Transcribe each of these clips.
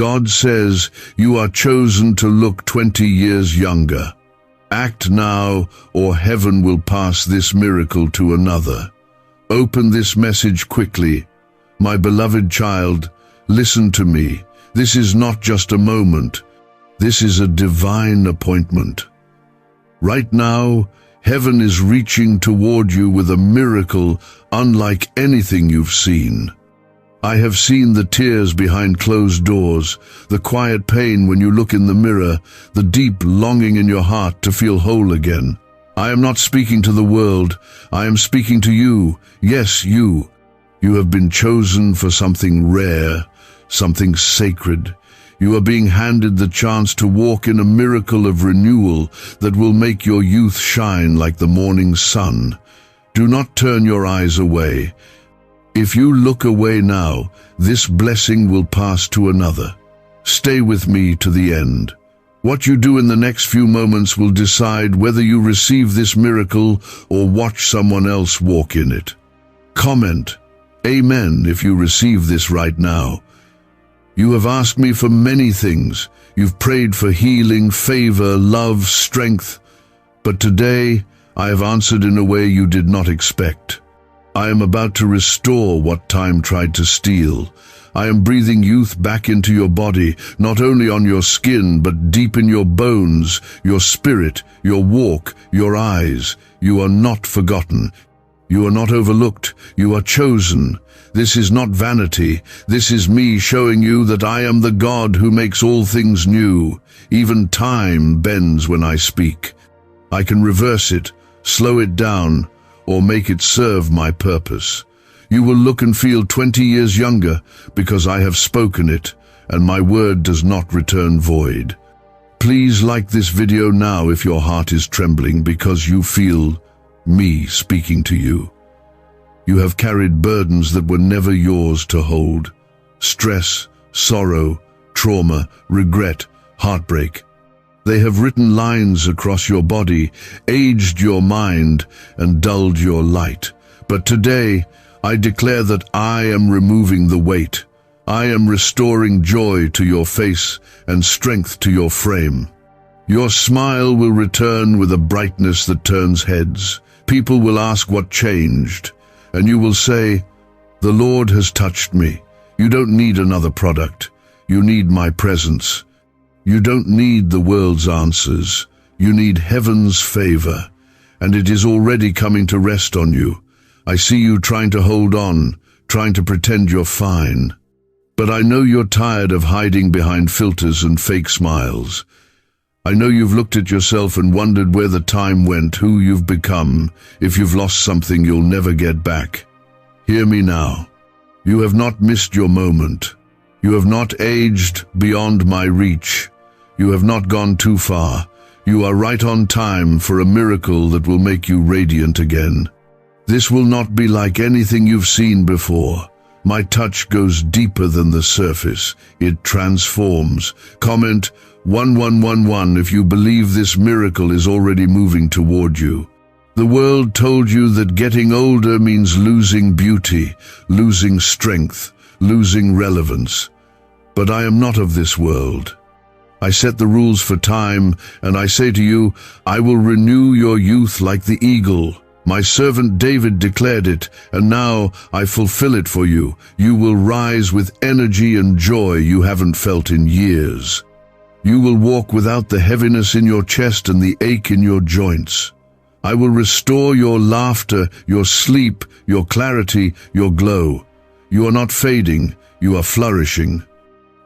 God says you are chosen to look 20 years younger. Act now, or heaven will pass this miracle to another. Open this message quickly. My beloved child, listen to me. This is not just a moment. This is a divine appointment. Right now, heaven is reaching toward you with a miracle unlike anything you've seen. I have seen the tears behind closed doors, the quiet pain when you look in the mirror, the deep longing in your heart to feel whole again. I am not speaking to the world. I am speaking to you. Yes, you. You have been chosen for something rare, something sacred. You are being handed the chance to walk in a miracle of renewal that will make your youth shine like the morning sun. Do not turn your eyes away. If you look away now, this blessing will pass to another. Stay with me to the end. What you do in the next few moments will decide whether you receive this miracle or watch someone else walk in it. Comment, Amen, if you receive this right now. You have asked me for many things. You've prayed for healing, favor, love, strength. But today, I have answered in a way you did not expect. I am about to restore what time tried to steal. I am breathing youth back into your body, not only on your skin, but deep in your bones, your spirit, your walk, your eyes. You are not forgotten. You are not overlooked. You are chosen. This is not vanity. This is me showing you that I am the God who makes all things new. Even time bends when I speak. I can reverse it, slow it down, or make it serve my purpose. You will look and feel 20 years younger because I have spoken it, and my word does not return void. Please like this video now if your heart is trembling because you feel me speaking to you. You have carried burdens that were never yours to hold. Stress, sorrow, trauma, regret, heartbreak. They have written lines across your body, aged your mind, and dulled your light. But today, I declare that I am removing the weight. I am restoring joy to your face and strength to your frame. Your smile will return with a brightness that turns heads. People will ask what changed, and you will say, "The Lord has touched me." You don't need another product. You need my presence. You don't need the world's answers. You need heaven's favor, and it is already coming to rest on you. I see you trying to hold on, trying to pretend you're fine. But I know you're tired of hiding behind filters and fake smiles. I know you've looked at yourself and wondered where the time went, who you've become. If you've lost something you'll never get back. Hear me now. You have not missed your moment. You have not aged beyond my reach. You have not gone too far. You are right on time for a miracle that will make you radiant again. This will not be like anything you've seen before. My touch goes deeper than the surface. It transforms. Comment 1111 if you believe this miracle is already moving toward you. The world told you that getting older means losing beauty, losing strength, losing relevance. But I am not of this world. I set the rules for time, and I say to you, I will renew your youth like the eagle. My servant David declared it, and now I fulfill it for you. You will rise with energy and joy you haven't felt in years. You will walk without the heaviness in your chest and the ache in your joints. I will restore your laughter, your sleep, your clarity, your glow. You are not fading, you are flourishing.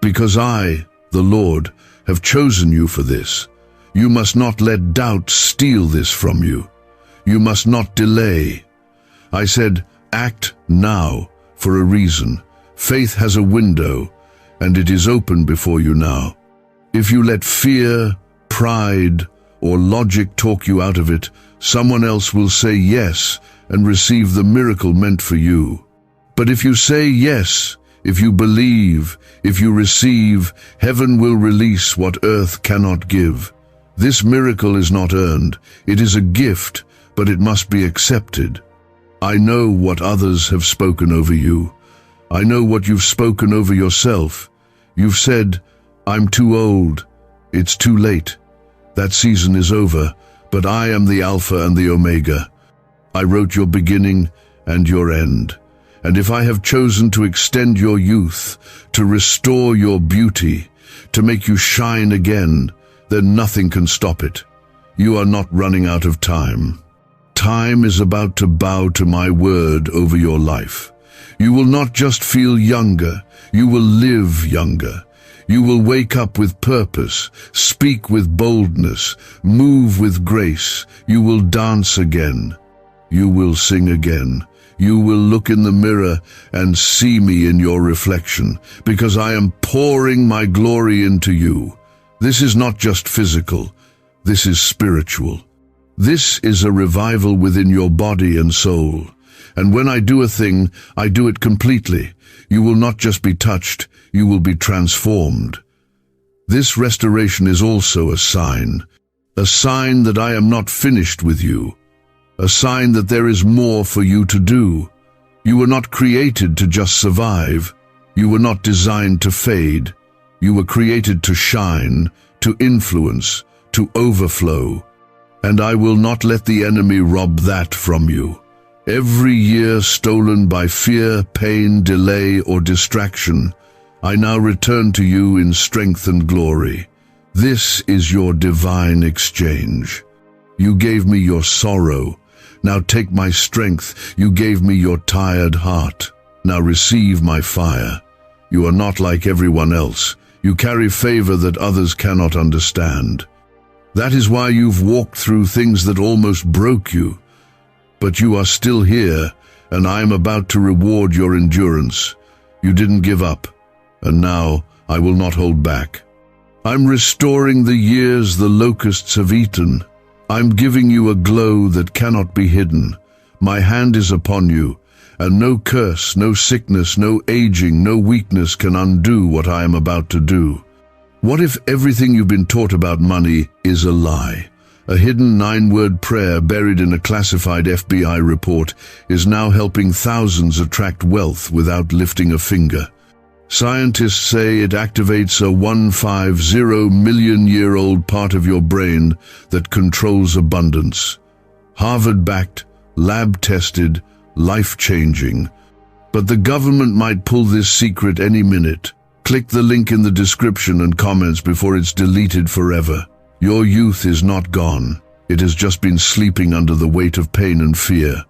Because I, the Lord, have chosen you for this. You must not let doubt steal this from you. You must not delay. I said, act now for a reason. Faith has a window, and it is open before you now. If you let fear, pride, or logic talk you out of it, someone else will say yes and receive the miracle meant for you. But if you say yes, if you believe, if you receive, heaven will release what earth cannot give. This miracle is not earned. It is a gift, but it must be accepted. I know what others have spoken over you. I know what you've spoken over yourself. You've said, "I'm too old. It's too late. That season is over, but I am the Alpha and the Omega. I wrote your beginning and your end. And if I have chosen to extend your youth, to restore your beauty, to make you shine again, then nothing can stop it. You are not running out of time. Time is about to bow to my word over your life. You will not just feel younger, you will live younger. You will wake up with purpose, speak with boldness, move with grace. You will dance again. You will sing again. You will look in the mirror and see me in your reflection, because I am pouring my glory into you. This is not just physical, this is spiritual. This is a revival within your body and soul. And when I do a thing, I do it completely. You will not just be touched, you will be transformed. This restoration is also a sign that I am not finished with you, a sign that there is more for you to do. You were not created to just survive. You were not designed to fade. You were created to shine, to influence, to overflow. And I will not let the enemy rob that from you. Every year stolen by fear, pain, delay, or distraction, I now return to you in strength and glory. This is your divine exchange. You gave me your sorrow. Now take my strength. You gave me your tired heart. Now receive my fire. You are not like everyone else. You carry favor that others cannot understand. That is why you've walked through things that almost broke you. But you are still here, and I am about to reward your endurance. You didn't give up, and now I will not hold back. I'm restoring the years the locusts have eaten. I'm giving you a glow that cannot be hidden. My hand is upon you, and no curse, no sickness, no aging, no weakness can undo what I am about to do. What if everything you've been taught about money is a lie? A hidden 9-word prayer buried in a classified FBI report is now helping thousands attract wealth without lifting a finger. Scientists say it activates a 150-million-year-old part of your brain that controls abundance. Harvard-backed, lab-tested, life-changing. But the government might pull this secret any minute. Click the link in the description and comments before it's deleted forever. Your youth is not gone. It has just been sleeping under the weight of pain and fear.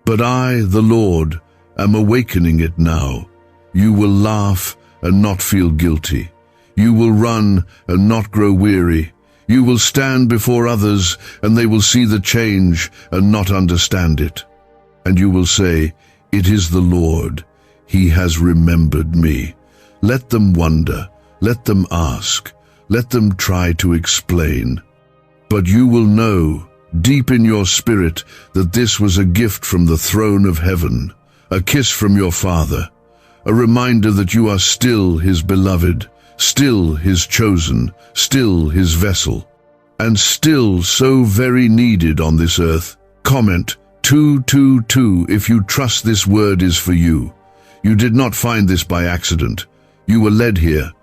But I, the Lord, am awakening it now. You will laugh and not feel guilty. You will run and not grow weary. You will stand before others and they will see the change and not understand it. And you will say, "It is the Lord. He has remembered me." Let them wonder. Let them ask. Let them try to explain. But you will know, deep in your spirit, that this was a gift from the throne of heaven, a kiss from your Father, a reminder that you are still His beloved, still His chosen, still His vessel, and still so very needed on this earth. Comment 222 if you trust this word is for you. You did not find this by accident. You were led here.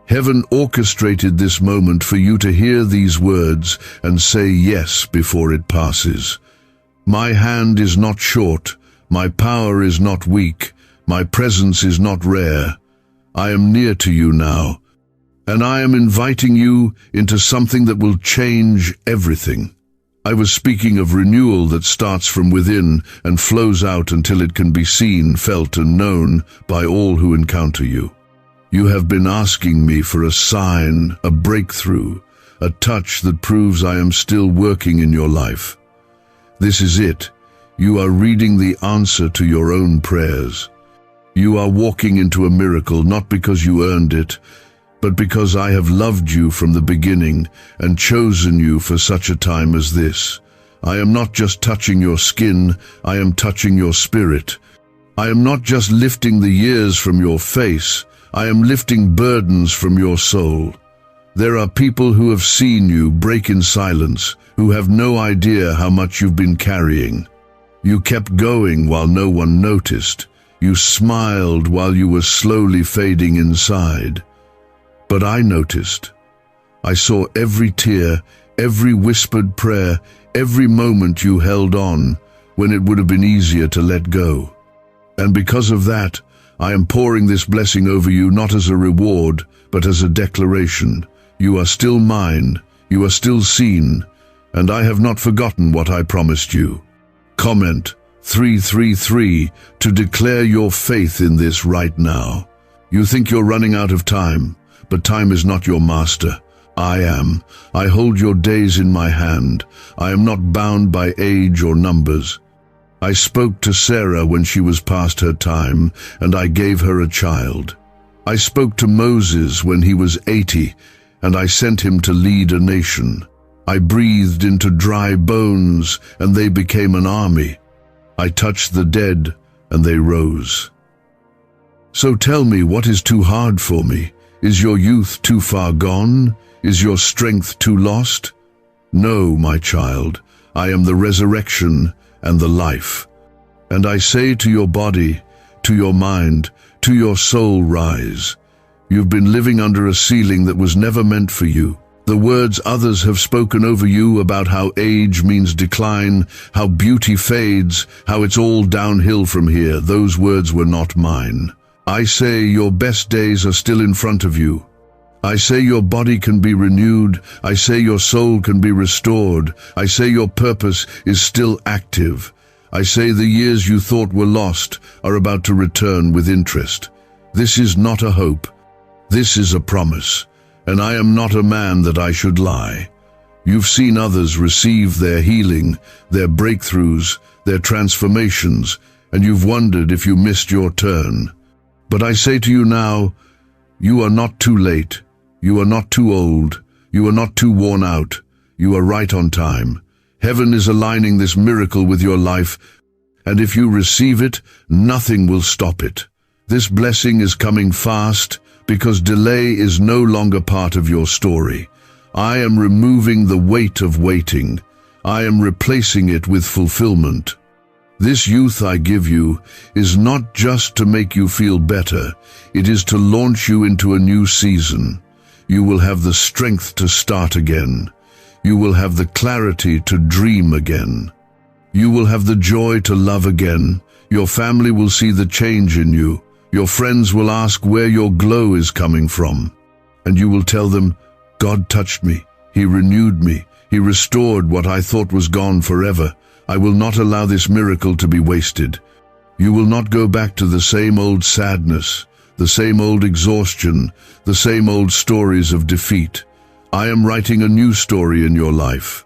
Heaven orchestrated this moment for you to hear these words and say yes before it passes. My hand is not short, my power is not weak, my presence is not rare. I am near to you now, and I am inviting you into something that will change everything. I was speaking of renewal that starts from within and flows out until it can be seen, felt, and known by all who encounter you. You have been asking me for a sign, a breakthrough, a touch that proves I am still working in your life. This is it. You are reading the answer to your own prayers. You are walking into a miracle not because you earned it, but because I have loved you from the beginning and chosen you for such a time as this. I am not just touching your skin, I am touching your spirit. I am not just lifting the years from your face, I am lifting burdens from your soul. There are people who have seen you break in silence, who have no idea how much you've been carrying. You kept going while no one noticed. You smiled while you were slowly fading inside. But I noticed. I saw every tear, every whispered prayer, every moment you held on when it would have been easier to let go. And because of that, I am pouring this blessing over you not as a reward, but as a declaration. You are still mine, you are still seen, and I have not forgotten what I promised you. Comment 333 to declare your faith in this right now. You think you're running out of time, but time is not your master. I am. I hold your days in my hand. I am not bound by age or numbers. I spoke to Sarah when she was past her time, and I gave her a child. I spoke to Moses when he was 80, and I sent him to lead a nation. I breathed into dry bones, and they became an army. I touched the dead, and they rose. So tell me, what is too hard for me? Is your youth too far gone? Is your strength too lost? No, my child, I am the resurrection and the life. And I say to your body, to your mind, to your soul, rise. You've been living under a ceiling that was never meant for you. The words others have spoken over you about how age means decline, how beauty fades, how it's all downhill from here, those words were not mine. I say your best days are still in front of you. I say your body can be renewed. I say your soul can be restored. I say your purpose is still active. I say the years you thought were lost are about to return with interest. This is not a hope. This is a promise. And I am not a man that I should lie. You've seen others receive their healing, their breakthroughs, their transformations, and you've wondered if you missed your turn. But I say to you now, you are not too late. You are not too old. You are not too worn out. You are right on time. Heaven is aligning this miracle with your life, and if you receive it, nothing will stop it. This blessing is coming fast because delay is no longer part of your story. I am removing the weight of waiting. I am replacing it with fulfillment. This youth I give you is not just to make you feel better. It is to launch you into a new season. You will have the strength to start again. You will have the clarity to dream again. You will have the joy to love again. Your family will see the change in you. Your friends will ask where your glow is coming from. And you will tell them, God touched me. He renewed me. He restored what I thought was gone forever. I will not allow this miracle to be wasted. You will not go back to the same old sadness, the same old exhaustion, the same old stories of defeat. I am writing a new story in your life,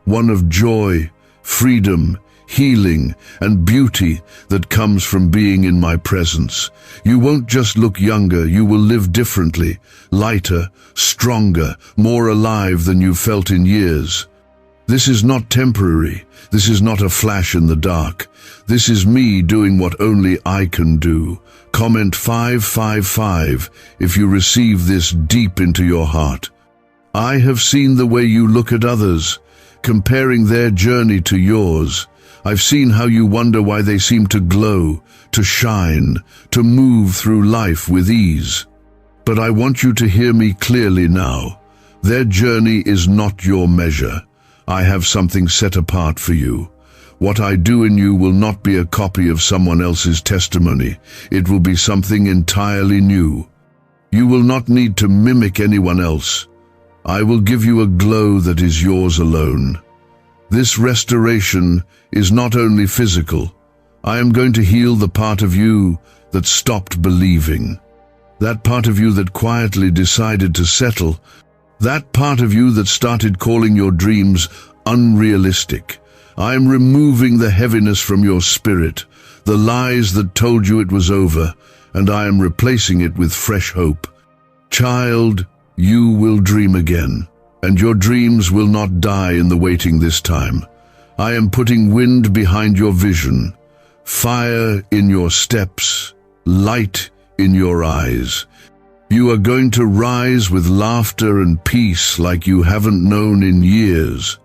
one of joy, freedom, healing, and beauty that comes from being in my presence. You won't just look younger, you will live differently, lighter, stronger, more alive than you've felt in years. This is not temporary. This is not a flash in the dark. This is me doing what only I can do. Comment 555 if you receive this deep into your heart. I have seen the way you look at others, comparing their journey to yours. I've seen how you wonder why they seem to glow, to shine, to move through life with ease. But I want you to hear me clearly now. Their journey is not your measure. I have something set apart for you. What I do in you will not be a copy of someone else's testimony. It will be something entirely new. You will not need to mimic anyone else. I will give you a glow that is yours alone. This restoration is not only physical. I am going to heal the part of you that stopped believing. That part of you that quietly decided to settle. That part of you that started calling your dreams unrealistic. I am removing the heaviness from your spirit, the lies that told you it was over, and I am replacing it with fresh hope. Child, you will dream again, and your dreams will not die in the waiting this time. I am putting wind behind your vision, fire in your steps, light in your eyes. You are going to rise with laughter and peace like you haven't known in years.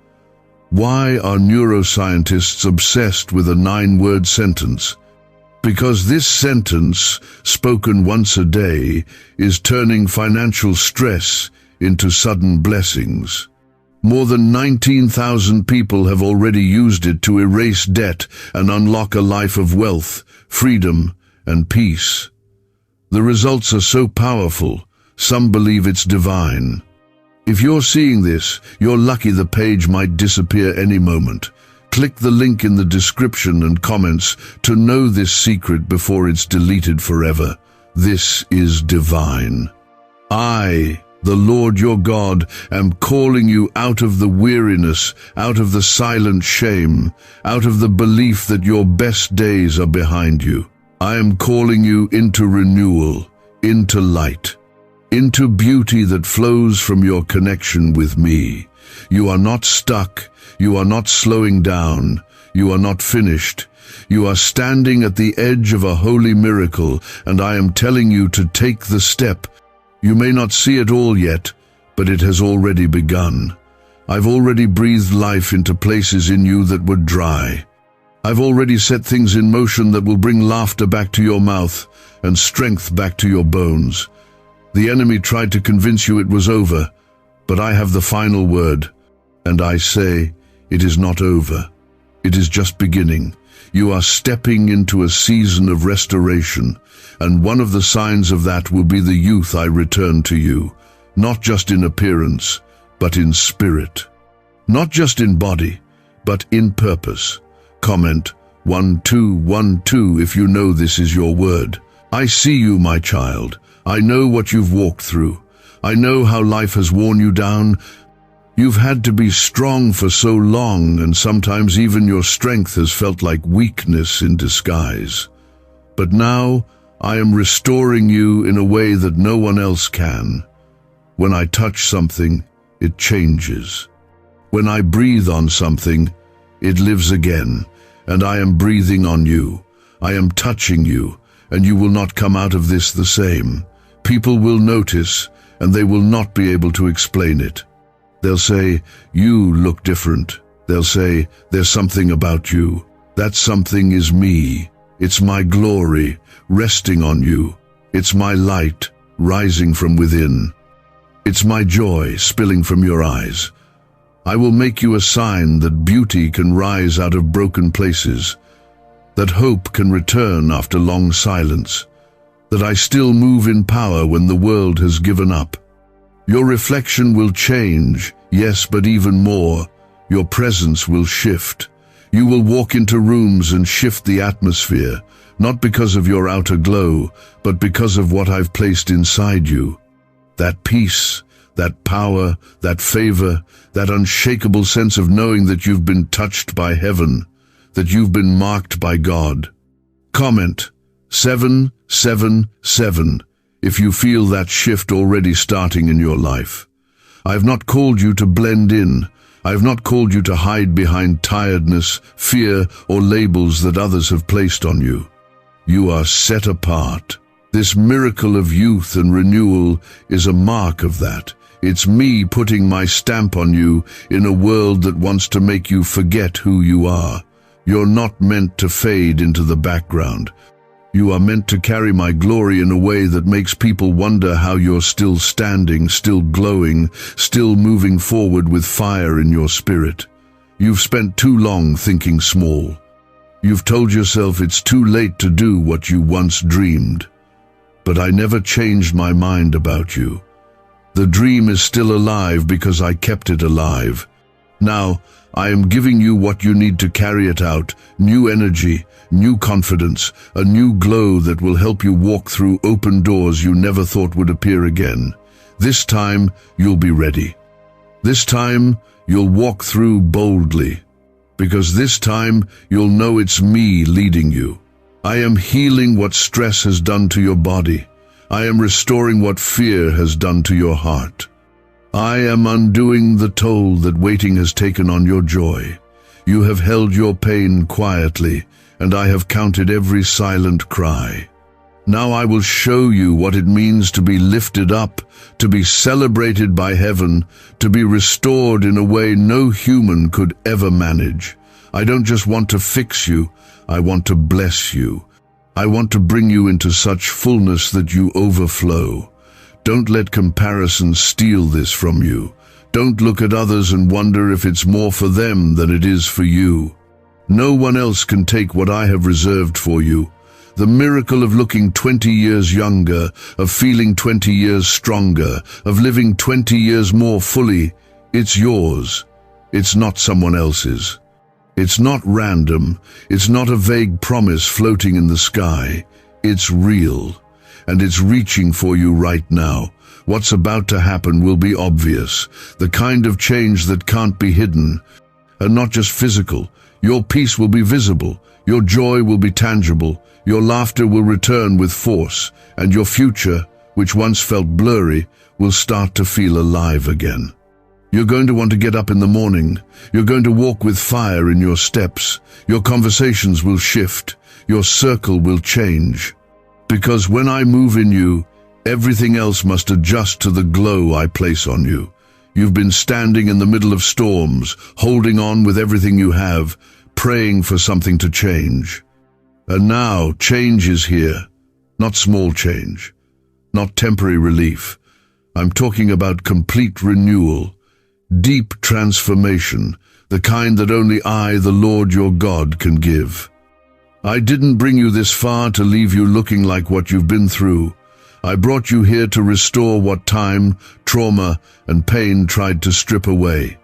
Why are neuroscientists obsessed with a 9-word sentence? Because this sentence, spoken once a day, is turning financial stress into sudden blessings. More than 19,000 people have already used it to erase debt and unlock a life of wealth, freedom, and peace. The results are so powerful, some believe it's divine. If you're seeing this, you're lucky the page might disappear any moment. Click the link in the description and comments to know this secret before it's deleted forever. This is divine. I, the Lord your God, am calling you out of the weariness, out of the silent shame, out of the belief that your best days are behind you. I am calling you into renewal, into light, into beauty that flows from your connection with me. You are not stuck. You are not slowing down. You are not finished. You are standing at the edge of a holy miracle, and I am telling you to take the step. You may not see it all yet, but it has already begun. I've already breathed life into places in you that were dry. I've already set things in motion that will bring laughter back to your mouth and strength back to your bones. The enemy tried to convince you it was over, but I have the final word, and I say, it is not over. It is just beginning. You are stepping into a season of restoration, and one of the signs of that will be the youth I return to you, not just in appearance, but in spirit. Not just in body, but in purpose. Comment 1212 if you know this is your word. I see you, my child. I know what you've walked through. I know how life has worn you down. You've had to be strong for so long, and sometimes even your strength has felt like weakness in disguise. But now, I am restoring you in a way that no one else can. When I touch something, it changes. When I breathe on something, it lives again, and I am breathing on you. I am touching you, and you will not come out of this the same. People will notice, and they will not be able to explain it. They'll say, you look different. They'll say, there's something about you. That something is me. It's my glory resting on you. It's my light rising from within. It's my joy spilling from your eyes. I will make you a sign that beauty can rise out of broken places, that hope can return after long silence, that I still move in power when the world has given up. Your reflection will change, yes, but even more, your presence will shift. You will walk into rooms and shift the atmosphere, not because of your outer glow, but because of what I've placed inside you. That peace, that power, that favor, that unshakable sense of knowing that you've been touched by heaven, that you've been marked by God. Comment 777 if you feel that shift already starting in your life. I've not called you to blend in. I've not called you to hide behind tiredness, fear, or labels that others have placed on you. You are set apart. This miracle of youth and renewal is a mark of that. It's me putting my stamp on you in a world that wants to make you forget who you are. You're not meant to fade into the background. You are meant to carry my glory in a way that makes people wonder how you're still standing, still glowing, still moving forward with fire in your spirit. You've spent too long thinking small. You've told yourself it's too late to do what you once dreamed. But I never changed my mind about you. The dream is still alive because I kept it alive. Now, I am giving you what you need to carry it out, new energy, new confidence, a new glow that will help you walk through open doors you never thought would appear again. This time, you'll be ready. This time, you'll walk through boldly, because this time, you'll know it's me leading you. I am healing what stress has done to your body. I am restoring what fear has done to your heart. I am undoing the toll that waiting has taken on your joy. You have held your pain quietly, and I have counted every silent cry. Now I will show you what it means to be lifted up, to be celebrated by heaven, to be restored in a way no human could ever manage. I don't just want to fix you, I want to bless you. I want to bring you into such fullness that you overflow. Don't let comparison steal this from you. Don't look at others and wonder if it's more for them than it is for you. No one else can take what I have reserved for you. The miracle of looking 20 years younger, of feeling 20 years stronger, of living 20 years more fully, it's yours. It's not someone else's. It's not random. It's not a vague promise floating in the sky. It's real. And it's reaching for you right now. What's about to happen will be obvious. The kind of change that can't be hidden. And not just physical. Your peace will be visible. Your joy will be tangible. Your laughter will return with force. And your future, which once felt blurry, will start to feel alive again. You're going to want to get up in the morning. You're going to walk with fire in your steps. Your conversations will shift. Your circle will change. Because when I move in you, everything else must adjust to the glow I place on you. You've been standing in the middle of storms, holding on with everything you have, praying for something to change. And now change is here. Not small change. Not temporary relief. I'm talking about complete renewal. Deep transformation, the kind that only I, the Lord your God, can give. I didn't bring you this far to leave you looking like what you've been through. I brought you here to restore what time, trauma, and pain tried to strip away.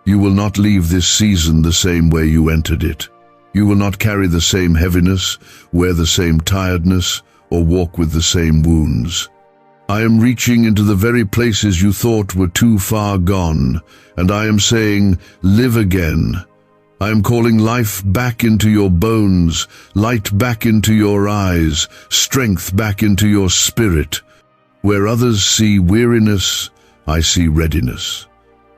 You will not leave this season the same way you entered it. You will not carry the same heaviness, wear the same tiredness, or walk with the same wounds. I am reaching into the very places you thought were too far gone, and I am saying, live again. I am calling life back into your bones, light back into your eyes, strength back into your spirit. Where others see weariness, I see readiness.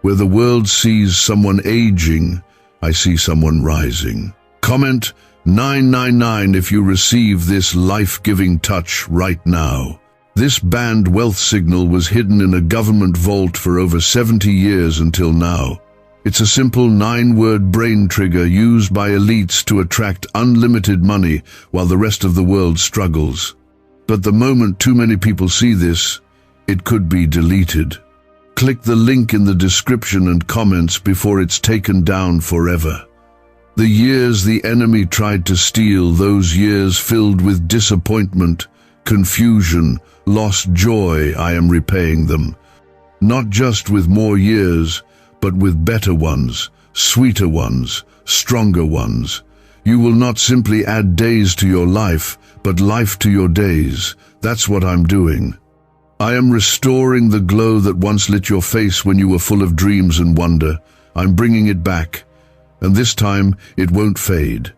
Where the world sees someone aging, I see someone rising. Comment 999 if you receive this life-giving touch right now. This banned wealth signal was hidden in a government vault for over 70 years until now. It's a simple 9-word brain trigger used by elites to attract unlimited money while the rest of the world struggles. But the moment too many people see this, it could be deleted. Click the link in the description and comments before it's taken down forever. The years the enemy tried to steal, those years filled with disappointment, confusion, lost joy, I am repaying them. Not just with more years, but with better ones, sweeter ones, stronger ones. You will not simply add days to your life, but life to your days. That's what I'm doing. I am restoring the glow that once lit your face when you were full of dreams and wonder. I'm bringing it back. And this time, it won't fade.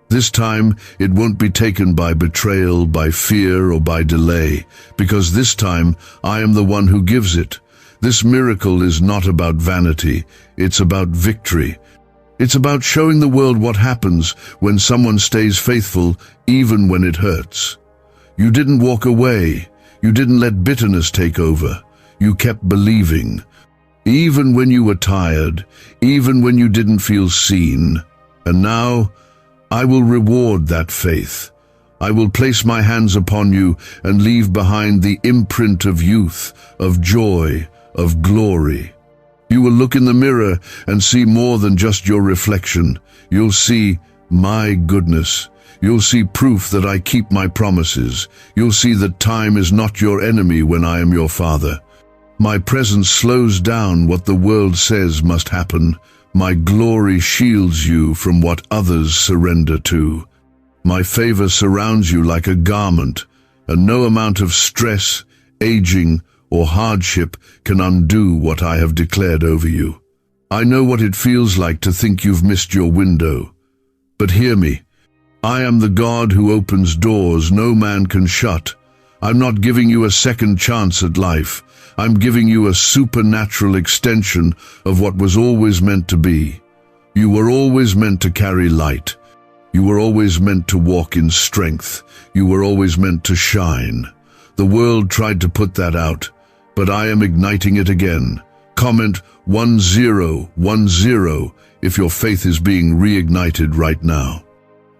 This time, it won't be taken by betrayal, by fear, or by delay, because this time, I am the one who gives it. This miracle is not about vanity, it's about victory. It's about showing the world what happens when someone stays faithful, even when it hurts. You didn't walk away. You didn't let bitterness take over. You kept believing. Even when you were tired, even when you didn't feel seen. And now, I will reward that faith. I will place my hands upon you and leave behind the imprint of youth, of joy, of glory. You will look in the mirror and see more than just your reflection. You'll see my goodness. You'll see proof that I keep my promises. You'll see that time is not your enemy when I am your Father. My presence slows down what the world says must happen. My glory shields you from what others surrender to. My favor surrounds you like a garment, and no amount of stress, aging, or hardship can undo what I have declared over you. I know what it feels like to think you've missed your window. But hear me. I am the God who opens doors no man can shut. I'm not giving you a second chance at life. I'm giving you a supernatural extension of what was always meant to be. You were always meant to carry light. You were always meant to walk in strength. You were always meant to shine. The world tried to put that out, but I am igniting it again. Comment 1010 if your faith is being reignited right now.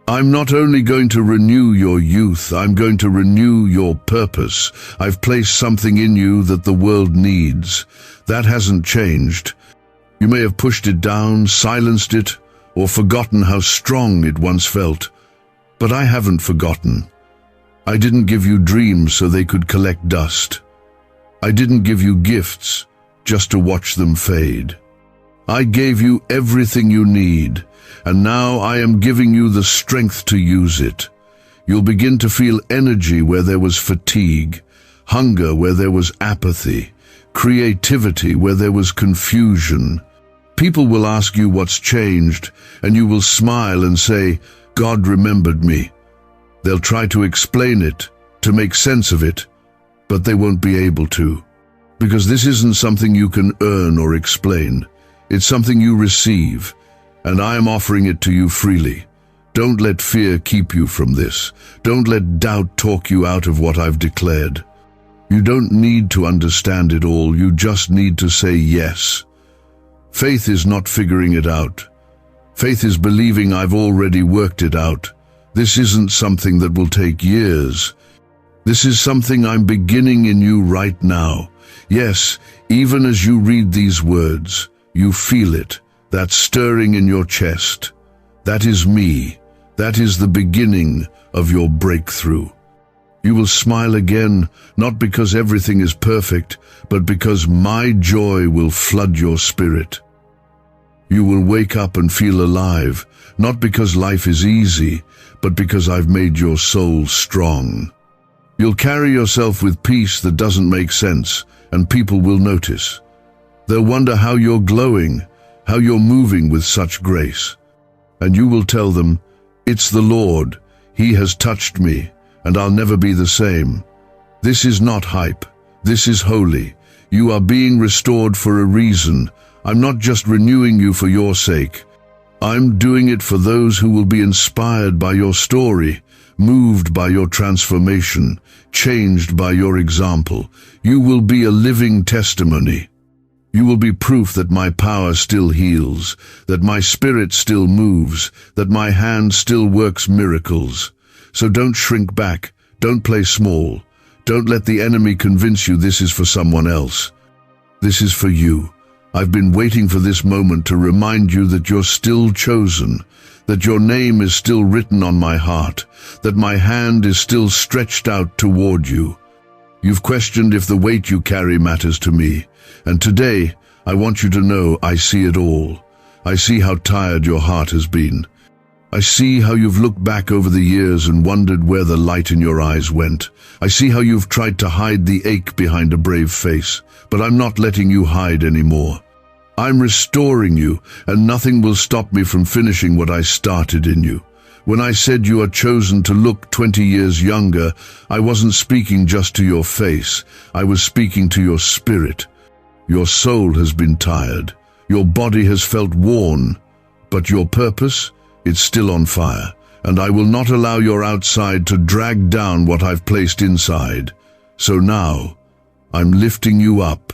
I'm not only going to renew your youth, I'm going to renew your purpose. I've placed something in you that the world needs. That hasn't changed. You may have pushed it down, silenced it, or forgotten how strong it once felt. But I haven't forgotten. I didn't give you dreams so they could collect dust. I didn't give you gifts just to watch them fade. I gave you everything you need, and now I am giving you the strength to use it. You'll begin to feel energy where there was fatigue, hunger where there was apathy, creativity where there was confusion. People will ask you what's changed, and you will smile and say, God remembered me. They'll try to explain it, to make sense of it, but they won't be able to. Because this isn't something you can earn or explain. It's something you receive, and I am offering it to you freely. Don't let fear keep you from this. Don't let doubt talk you out of what I've declared. You don't need to understand it all, you just need to say yes. Faith is not figuring it out. Faith is believing I've already worked it out. This isn't something that will take years. This is something I'm beginning in you right now. Yes, even as you read these words, you feel it, that stirring in your chest. That is me. That is the beginning of your breakthrough. You will smile again, not because everything is perfect, but because my joy will flood your spirit. You will wake up and feel alive, not because life is easy, but because I've made your soul strong. You'll carry yourself with peace that doesn't make sense, and people will notice. They'll wonder how you're glowing, how you're moving with such grace. And you will tell them, it's the Lord, He has touched me, and I'll never be the same. This is not hype, this is holy. You are being restored for a reason. I'm not just renewing you for your sake. I'm doing it for those who will be inspired by your story, moved by your transformation, changed by your example. You will be a living testimony. You will be proof that my power still heals, that my spirit still moves, that my hand still works miracles. So don't shrink back, don't play small, don't let the enemy convince you this is for someone else. This is for you. I've been waiting for this moment to remind you that you're still chosen, that your name is still written on my heart, that my hand is still stretched out toward you. You've questioned if the weight you carry matters to me, and today I want you to know I see it all. I see how tired your heart has been. I see how you've looked back over the years and wondered where the light in your eyes went. I see how you've tried to hide the ache behind a brave face, but I'm not letting you hide anymore. I'm restoring you, and nothing will stop me from finishing what I started in you. When I said you are chosen to look 20 years younger, I wasn't speaking just to your face. I was speaking to your spirit. Your soul has been tired. Your body has felt worn. But your purpose, it's still on fire. And I will not allow your outside to drag down what I've placed inside. So now, I'm lifting you up.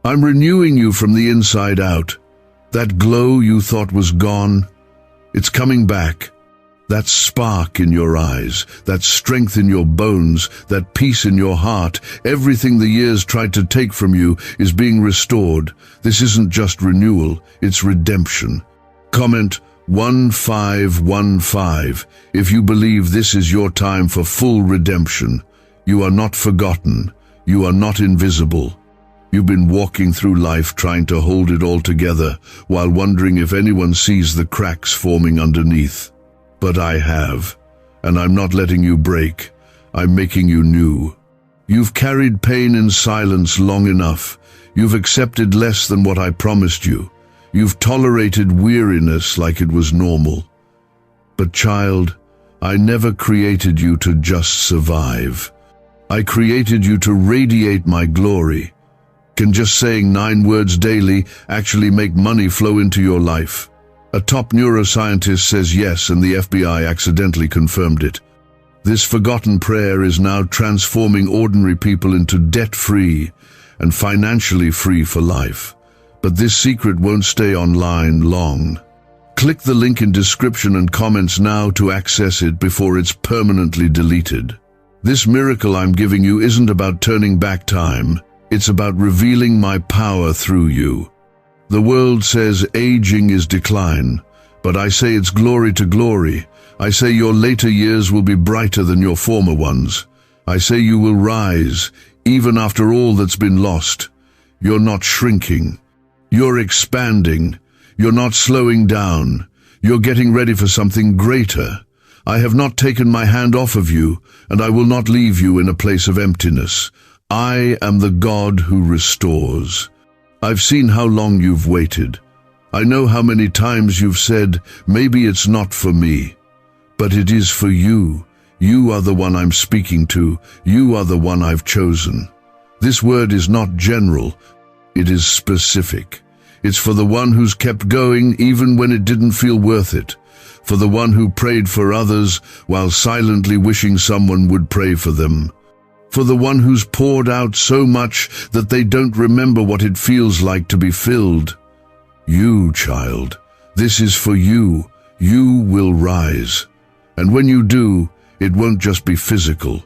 I'm renewing you from the inside out. That glow you thought was gone, it's coming back. That spark in your eyes, that strength in your bones, that peace in your heart, everything the years tried to take from you is being restored. This isn't just renewal, it's redemption. Comment 1515 if you believe this is your time for full redemption. You are not forgotten. You are not invisible. You've been walking through life trying to hold it all together while wondering if anyone sees the cracks forming underneath. But I have, and I'm not letting you break. I'm making you new. You've carried pain in silence long enough. You've accepted less than what I promised you. You've tolerated weariness like it was normal. But child, I never created you to just survive. I created you to radiate my glory. Can just saying 9 words daily actually make money flow into your life? A top neuroscientist says yes, and the FBI accidentally confirmed it. This forgotten prayer is now transforming ordinary people into debt-free and financially free for life. But this secret won't stay online long. Click the link in description and comments now to access it before it's permanently deleted. This miracle I'm giving you isn't about turning back time. It's about revealing my power through you. The world says aging is decline, but I say it's glory to glory. I say your later years will be brighter than your former ones. I say you will rise, even after all that's been lost. You're not shrinking. You're expanding. You're not slowing down. You're getting ready for something greater. I have not taken my hand off of you, and I will not leave you in a place of emptiness. I am the God who restores. I've seen how long you've waited. I know how many times you've said, maybe it's not for me. But it is for you. You are the one I'm speaking to. You are the one I've chosen. This word is not general. It is specific. It's for the one who's kept going even when it didn't feel worth it. For the one who prayed for others while silently wishing someone would pray for them. For the one who's poured out so much that they don't remember what it feels like to be filled. You, child, this is for you. You will rise. And when you do, it won't just be physical.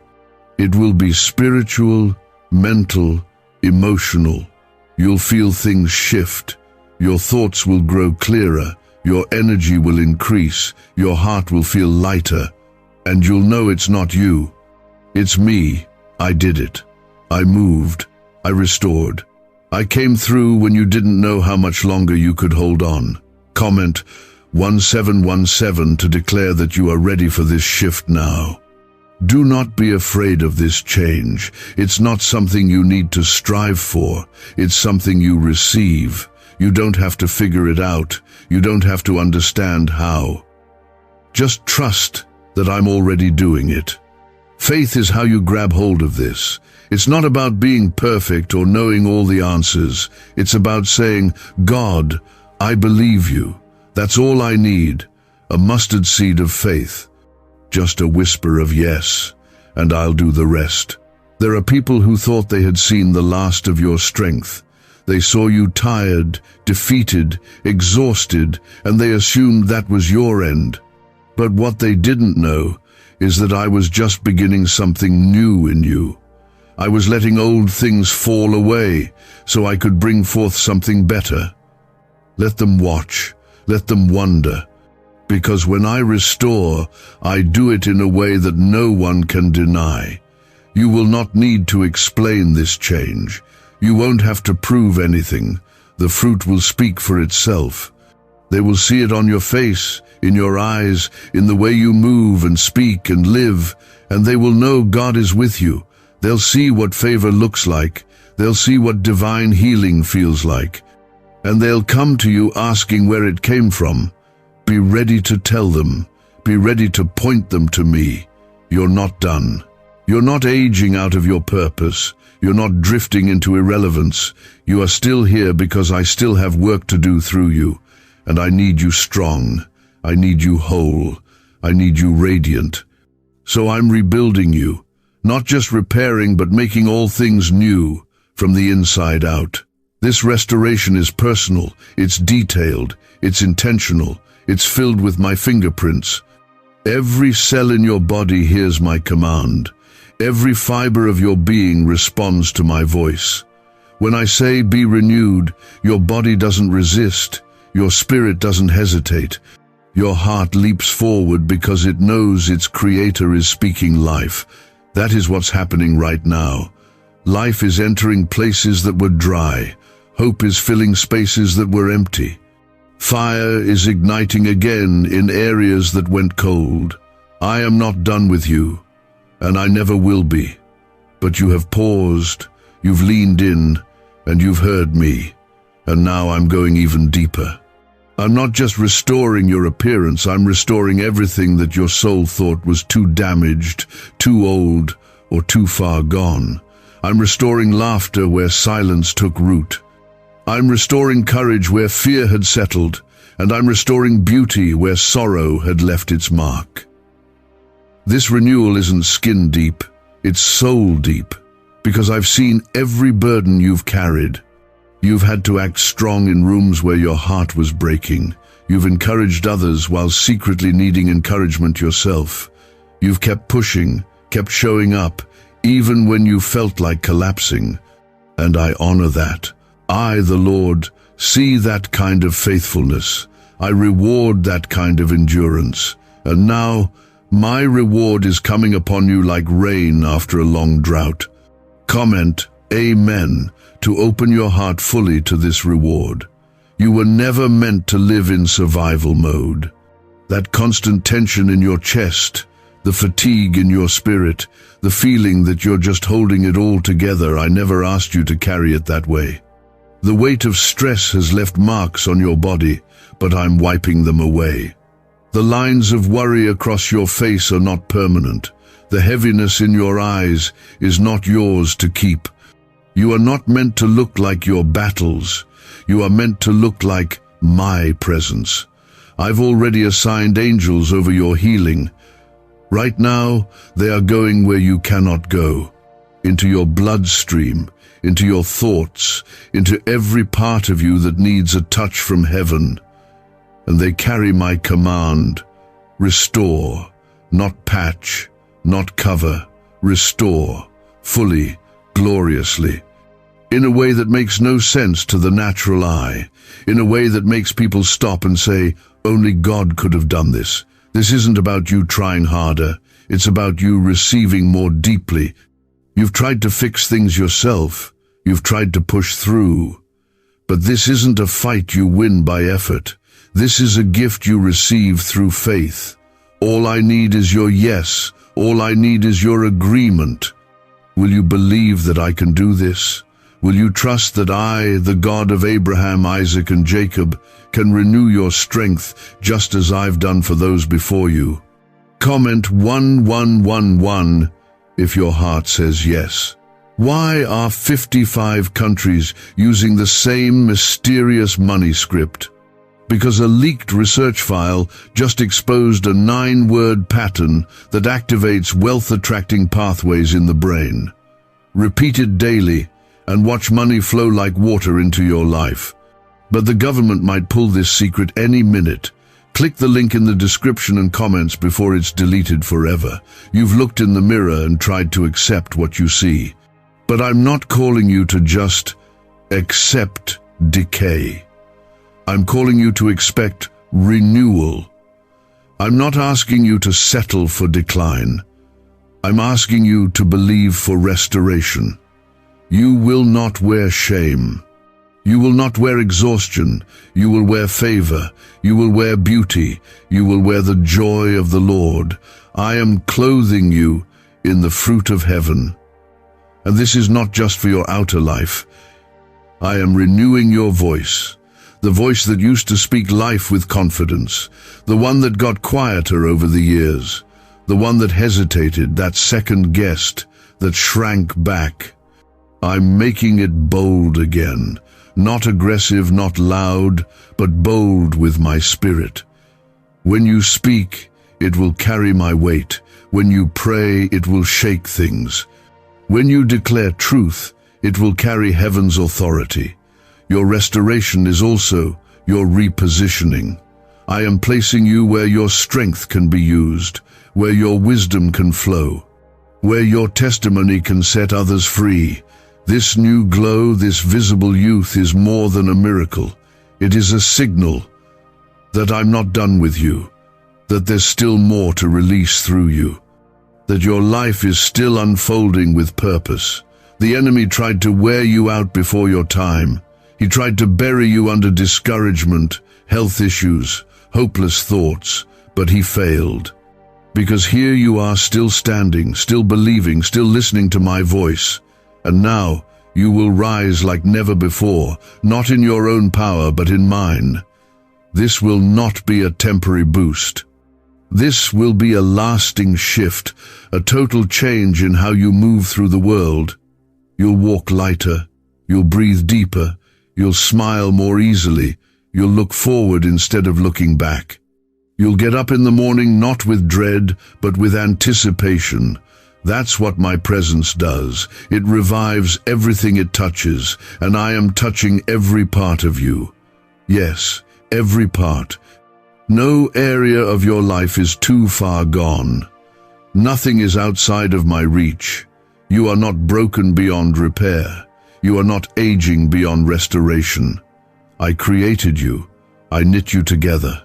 It will be spiritual, mental, emotional. You'll feel things shift. Your thoughts will grow clearer. Your energy will increase. Your heart will feel lighter. And you'll know it's not you. It's me. I did it. I moved. I restored. I came through when you didn't know how much longer you could hold on. Comment 1717 to declare that you are ready for this shift now. Do not be afraid of this change. It's not something you need to strive for. It's something you receive. You don't have to figure it out. You don't have to understand how. Just trust that I'm already doing it. Faith is how you grab hold of this. It's not about being perfect or knowing all the answers. It's about saying, God, I believe you. That's all I need. A mustard seed of faith. Just a whisper of yes, and I'll do the rest. There are people who thought they had seen the last of your strength. They saw you tired, defeated, exhausted, and they assumed that was your end. But what they didn't know is that I was just beginning something new in you. I was letting old things fall away so I could bring forth something better. Let them watch, let them wonder, because when I restore, I do it in a way that no one can deny. You will not need to explain this change. You won't have to prove anything. The fruit will speak for itself. They will see it on your face, in your eyes, in the way you move and speak and live, and they will know God is with you. They'll see what favor looks like. They'll see what divine healing feels like. And they'll come to you asking where it came from. Be ready to tell them. Be ready to point them to me. You're not done. You're not aging out of your purpose. You're not drifting into irrelevance. You are still here because I still have work to do through you. And I need you strong. I need you whole. I need you radiant. So I'm rebuilding you. Not just repairing, but making all things new from the inside out. This restoration is personal, it's detailed, it's intentional, it's filled with my fingerprints. Every cell in your body hears my command. Every fiber of your being responds to my voice. When I say be renewed, your body doesn't resist, your spirit doesn't hesitate. Your heart leaps forward because it knows its creator is speaking life. That is what's happening right now. Life is entering places that were dry. Hope is filling spaces that were empty. Fire is igniting again in areas that went cold. I am not done with you, and I never will be. But you have paused, you've leaned in, and you've heard me. And now I'm going even deeper. I'm not just restoring your appearance, I'm restoring everything that your soul thought was too damaged, too old, or too far gone. I'm restoring laughter where silence took root. I'm restoring courage where fear had settled, and I'm restoring beauty where sorrow had left its mark. This renewal isn't skin deep, it's soul deep, because I've seen every burden you've carried. You've had to act strong in rooms where your heart was breaking. You've encouraged others while secretly needing encouragement yourself. You've kept pushing, kept showing up, even when you felt like collapsing. And I honor that. I, the Lord, see that kind of faithfulness. I reward that kind of endurance. And now, my reward is coming upon you like rain after a long drought. Comment, Amen, to open your heart fully to this reward. You were never meant to live in survival mode. That constant tension in your chest, the fatigue in your spirit, the feeling that you're just holding it all together, I never asked you to carry it that way. The weight of stress has left marks on your body, but I'm wiping them away. The lines of worry across your face are not permanent. The heaviness in your eyes is not yours to keep. You are not meant to look like your battles. You are meant to look like my presence. I've already assigned angels over your healing. Right now, they are going where you cannot go, into your bloodstream, into your thoughts, into every part of you that needs a touch from heaven. And they carry my command: restore, not patch, not cover, restore, fully, gloriously, in a way that makes no sense to the natural eye, in a way that makes people stop and say, only God could have done this. This isn't about you trying harder, it's about you receiving more deeply. You've tried to fix things yourself, you've tried to push through, but this isn't a fight you win by effort. This is a gift you receive through faith. All I need is your yes. All I need is your agreement. Will you believe that I can do this? Will you trust that I, the God of Abraham, Isaac, and Jacob, can renew your strength just as I've done for those before you? Comment 1111 if your heart says yes. Why are 55 countries using the same mysterious money script? Because a leaked research file just exposed a 9-word pattern that activates wealth-attracting pathways in the brain. Repeat it daily and watch money flow like water into your life. But the government might pull this secret any minute. Click the link in the description and comments before it's deleted forever. You've looked in the mirror and tried to accept what you see. But I'm not calling you to just accept decay. I'm calling you to expect renewal. I'm not asking you to settle for decline. I'm asking you to believe for restoration. You will not wear shame. You will not wear exhaustion. You will wear favor. You will wear beauty. You will wear the joy of the Lord. I am clothing you in the fruit of heaven. And this is not just for your outer life. I am renewing your voice. The voice that used to speak life with confidence, the one that got quieter over the years, the one that hesitated, that second-guessed, that shrank back. I'm making it bold again, not aggressive, not loud, but bold with my spirit. When you speak, it will carry my weight. When you pray, it will shake things. When you declare truth, it will carry heaven's authority. Your restoration is also your repositioning. I am placing you where your strength can be used, where your wisdom can flow, where your testimony can set others free. This new glow, this visible youth is more than a miracle. It is a signal that I'm not done with you, that there's still more to release through you, that your life is still unfolding with purpose. The enemy tried to wear you out before your time. He tried to bury you under discouragement, health issues, hopeless thoughts, but he failed. Because here you are still standing, still believing, still listening to my voice. And now you will rise like never before, not in your own power, but in mine. This will not be a temporary boost. This will be a lasting shift, a total change in how you move through the world. You'll walk lighter, you'll breathe deeper, you'll smile more easily, you'll look forward instead of looking back. You'll get up in the morning not with dread, but with anticipation. That's what my presence does. It revives everything it touches, and I am touching every part of you. Yes, every part. No area of your life is too far gone. Nothing is outside of my reach. You are not broken beyond repair. You are not aging beyond restoration. I created you. I knit you together.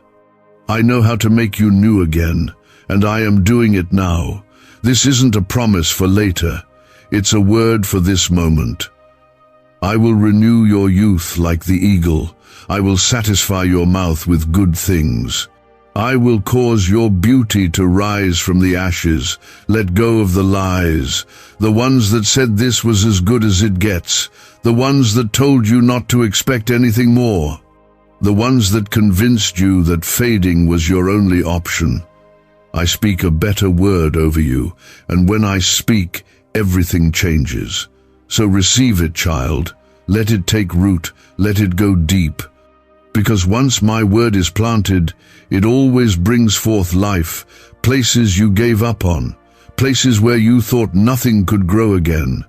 I know how to make you new again, and I am doing it now. This isn't a promise for later. It's a word for this moment. I will renew your youth like the eagle. I will satisfy your mouth with good things. I will cause your beauty to rise from the ashes. Let go of the lies, the ones that said this was as good as it gets, the ones that told you not to expect anything more, the ones that convinced you that fading was your only option. I speak a better word over you, and when I speak, everything changes. So receive it, child. Let it take root. Let it go deep. Because once my word is planted, it always brings forth life, places you gave up on, places where you thought nothing could grow again.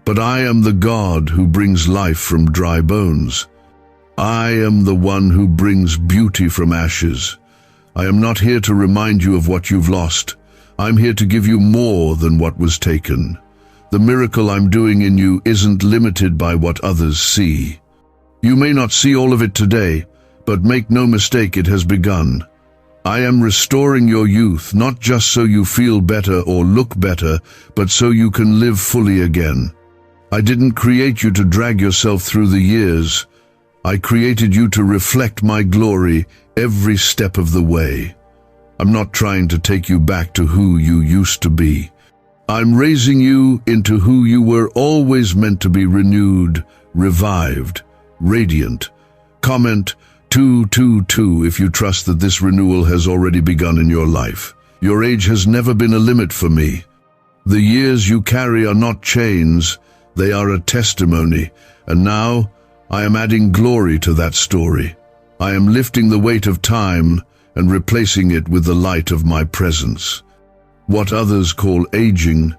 But I am the God who brings life from dry bones. I am the one who brings beauty from ashes. I am not here to remind you of what you've lost. I'm here to give you more than what was taken. The miracle I'm doing in you isn't limited by what others see. You may not see all of it today, but make no mistake, it has begun. I am restoring your youth, not just so you feel better or look better, but so you can live fully again. I didn't create you to drag yourself through the years. I created you to reflect my glory every step of the way. I'm not trying to take you back to who you used to be. I'm raising you into who you were always meant to be: renewed, revived, radiant. Comment 222 if you trust that this renewal has already begun in your life. Your age has never been a limit for me. The years you carry are not chains, they are a testimony, and now I am adding glory to that story. I am lifting the weight of time and replacing it with the light of my presence. What others call aging,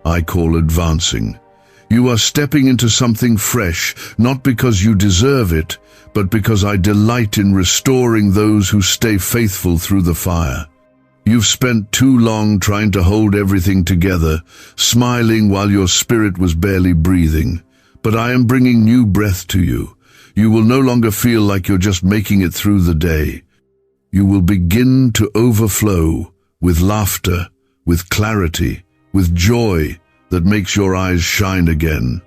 I call advancing. You are stepping into something fresh, not because you deserve it, but because I delight in restoring those who stay faithful through the fire. You've spent too long trying to hold everything together, smiling while your spirit was barely breathing. But I am bringing new breath to you. You will no longer feel like you're just making it through the day. You will begin to overflow with laughter, with clarity, with joy that makes your eyes shine again.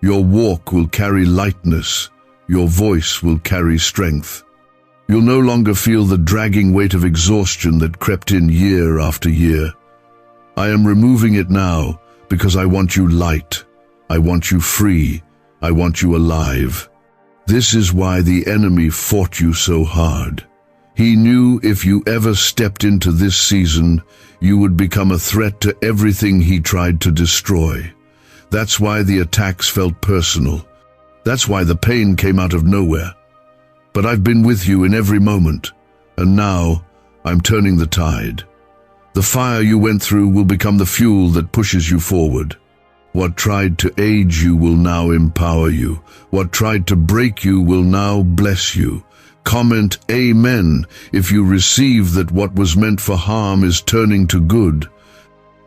Your walk will carry lightness. Your voice will carry strength. You'll no longer feel the dragging weight of exhaustion that crept in year after year. I am removing it now because I want you light. I want you free. I want you alive. This is why the enemy fought you so hard. He knew if you ever stepped into this season, you would become a threat to everything he tried to destroy. That's why the attacks felt personal. That's why the pain came out of nowhere. But I've been with you in every moment, and now I'm turning the tide. The fire you went through will become the fuel that pushes you forward. What tried to age you will now empower you. What tried to break you will now bless you. Comment Amen if you receive that what was meant for harm is turning to good.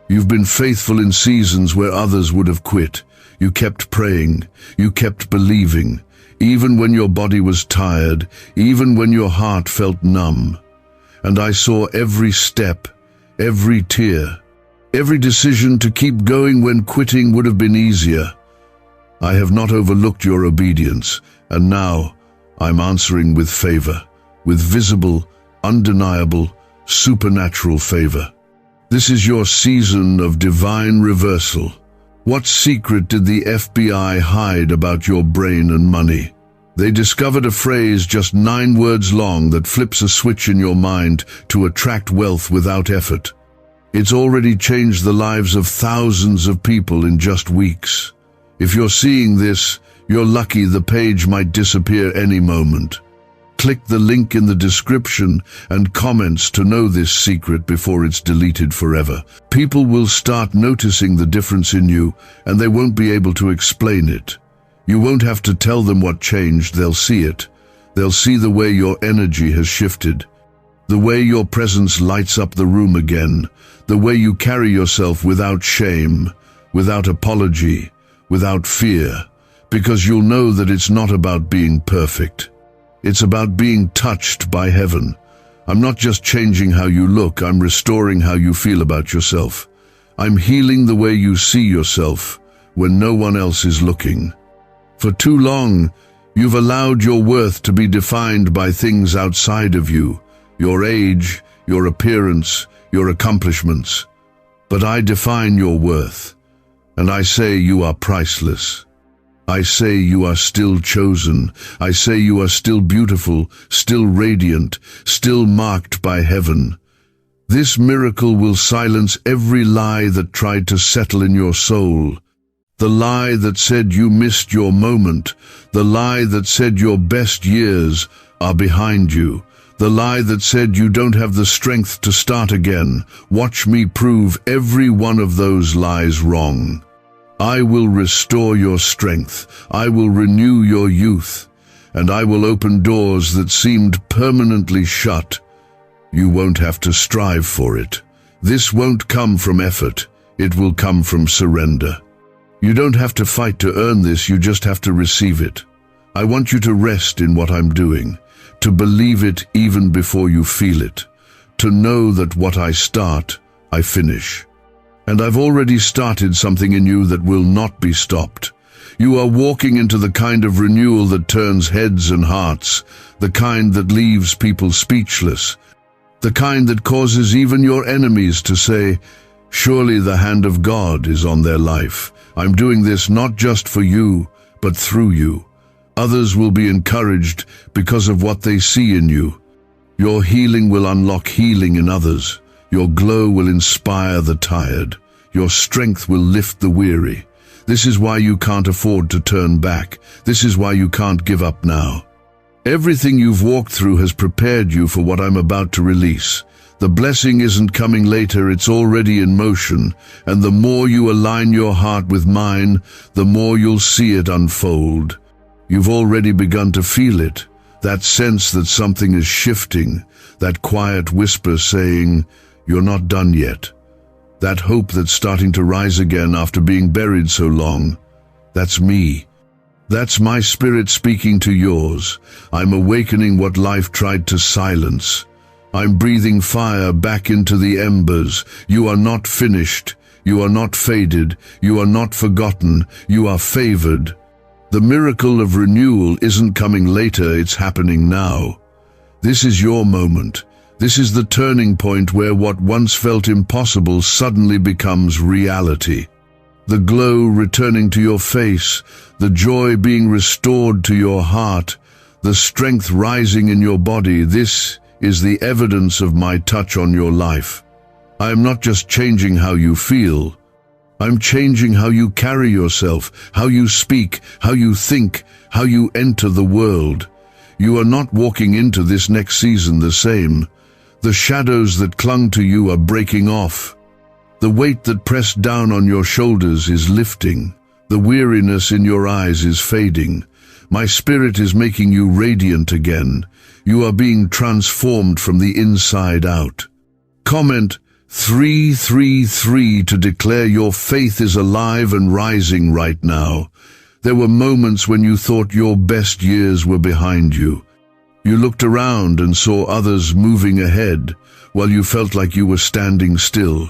You've been faithful in seasons where others would have quit. You kept praying. You kept believing. Even when your body was tired, even when your heart felt numb. And I saw every step, every tear, every decision to keep going when quitting would have been easier. I have not overlooked your obedience, and now I'm answering with favor, with visible, undeniable, supernatural favor. This is your season of divine reversal. What secret did the FBI hide about your brain and money? They discovered a phrase just 9 words long that flips a switch in your mind to attract wealth without effort. It's already changed the lives of thousands of people in just weeks. If you're seeing this, you're lucky. The page might disappear any moment. click the link in the description and comments to know this secret before it's deleted forever. People will start noticing the difference in you, and they won't be able to explain it. You won't have to tell them what changed, they'll see it. They'll see the way your energy has shifted, the way your presence lights up the room again, the way you carry yourself without shame, without apology, without fear, because you'll know that it's not about being perfect. It's about being touched by heaven. I'm not just changing how you look, I'm restoring how you feel about yourself. I'm healing the way you see yourself when no one else is looking. For too long, you've allowed your worth to be defined by things outside of you, your age, your appearance, your accomplishments. But I define your worth, and I say you are priceless. I say you are still chosen. I say you are still beautiful, still radiant, still marked by heaven. This miracle will silence every lie that tried to settle in your soul. The lie that said you missed your moment, the lie that said your best years are behind you, the lie that said you don't have the strength to start again. Watch me prove every one of those lies wrong. I will restore your strength, I will renew your youth, and I will open doors that seemed permanently shut. You won't have to strive for it. This won't come from effort, it will come from surrender. You don't have to fight to earn this, you just have to receive it. I want you to rest in what I'm doing, to believe it even before you feel it, to know that what I start, I finish. And I've already started something in you that will not be stopped. You are walking into the kind of renewal that turns heads and hearts, the kind that leaves people speechless, the kind that causes even your enemies to say, "Surely the hand of God is on their life. I'm doing this not just for you, but through you." Others will be encouraged because of what they see in you. Your healing will unlock healing in others. Your glow will inspire the tired. Your strength will lift the weary. This is why you can't afford to turn back. This is why you can't give up now. Everything you've walked through has prepared you for what I'm about to release. The blessing isn't coming later, it's already in motion, and the more you align your heart with mine, the more you'll see it unfold. You've already begun to feel it, that sense that something is shifting, that quiet whisper saying, "You're not done yet." That hope that's starting to rise again after being buried so long. That's me. That's my spirit speaking to yours. I'm awakening what life tried to silence. I'm breathing fire back into the embers. You are not finished. You are not faded. You are not forgotten. You are favored. The miracle of renewal isn't coming later, it's happening now. This is your moment. This is the turning point where what once felt impossible suddenly becomes reality. The glow returning to your face, the joy being restored to your heart, the strength rising in your body, this is the evidence of my touch on your life. I am not just changing how you feel, I'm changing how you carry yourself, how you speak, how you think, how you enter the world. You are not walking into this next season the same. The shadows that clung to you are breaking off. The weight that pressed down on your shoulders is lifting. The weariness in your eyes is fading. My spirit is making you radiant again. You are being transformed from the inside out. Comment 333 to declare your faith is alive and rising right now. There were moments when you thought your best years were behind you. You looked around and saw others moving ahead, while you felt like you were standing still.